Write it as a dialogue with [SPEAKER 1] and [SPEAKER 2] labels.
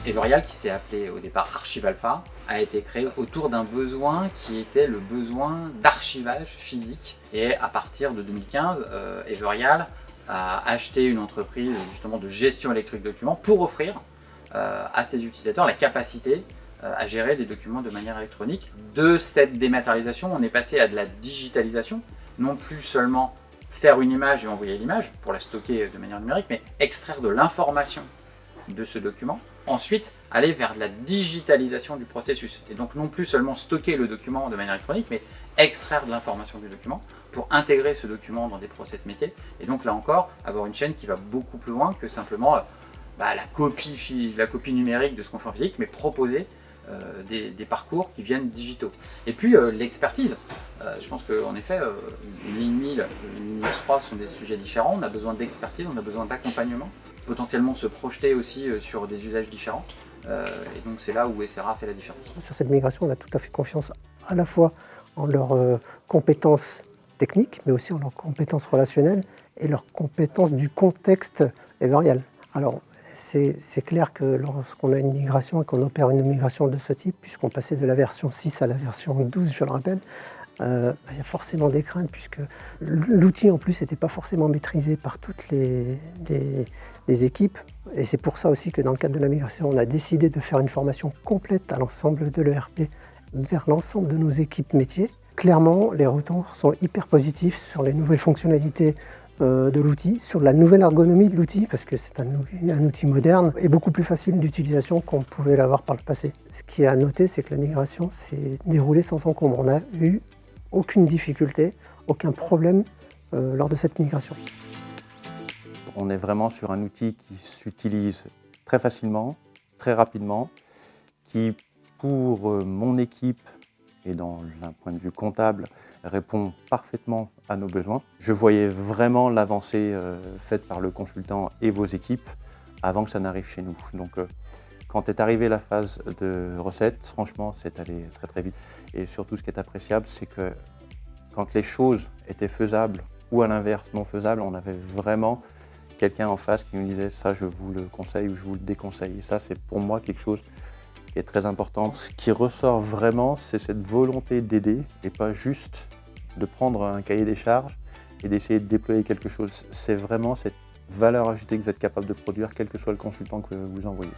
[SPEAKER 1] Evorial, qui s'est appelé au départ Archivalpha, a été créé autour d'un besoin qui était le besoin d'archivage physique. Et à partir de 2015, Evorial a acheté une entreprise justement de gestion électronique de documents pour offrir à ses utilisateurs la capacité à gérer des documents de manière électronique. De cette dématérialisation, on est passé à de la digitalisation, non plus seulement faire une image et envoyer l'image pour la stocker de manière numérique, mais extraire de l'information de ce document. Ensuite, aller vers la digitalisation du processus. Et donc non plus seulement stocker le document de manière électronique, mais extraire de l'information du document pour intégrer ce document dans des process métiers. Et donc là encore, avoir une chaîne qui va beaucoup plus loin que simplement la copie numérique de ce qu'on fait en physique, mais proposer des parcours qui viennent digitaux. Et puis l'expertise. Je pense qu'en effet, une ligne 1000, une ligne 3 sont des sujets différents. On a besoin d'expertise, on a besoin d'accompagnement, potentiellement se projeter aussi sur des usages différents. Et donc c'est là où SRA fait la différence.
[SPEAKER 2] Sur cette migration, on a tout à fait confiance à la fois en leurs compétences techniques, mais aussi en leurs compétences relationnelles et leurs compétences du contexte Evorial. Alors, c'est clair que lorsqu'on a une migration et qu'on opère une migration de ce type, puisqu'on passait de la version 6 à la version 12, je le rappelle, il y a forcément des craintes, puisque l'outil en plus n'était pas forcément maîtrisé par toutes les équipes. Et c'est pour ça aussi que dans le cadre de la migration, on a décidé de faire une formation complète à l'ensemble de l'ERP vers l'ensemble de nos équipes métiers. Clairement, les retours sont hyper positifs sur les nouvelles fonctionnalités de l'outil, sur la nouvelle ergonomie de l'outil, parce que c'est un outil moderne et beaucoup plus facile d'utilisation qu'on pouvait l'avoir par le passé. Ce qui est à noter, c'est que la migration s'est déroulée sans encombre. On n'a eu aucune difficulté, aucun problème lors de cette migration.
[SPEAKER 3] On est vraiment sur un outil qui s'utilise très facilement, très rapidement, qui pour mon équipe et d'un point de vue comptable répond parfaitement à nos besoins. Je voyais vraiment l'avancée faite par le consultant et vos équipes avant que ça n'arrive chez nous. Donc quand est arrivée la phase de recette, franchement c'est allé très très vite. Et surtout ce qui est appréciable, c'est que quand les choses étaient faisables ou à l'inverse non faisables, on avait vraiment quelqu'un en face qui nous disait ça je vous le conseille ou je vous le déconseille. Et ça c'est pour moi quelque chose qui est très important. Ce qui ressort vraiment, c'est cette volonté d'aider et pas juste de prendre un cahier des charges et d'essayer de déployer quelque chose. C'est vraiment cette valeur ajoutée que vous êtes capable de produire, quel que soit le consultant que vous envoyez.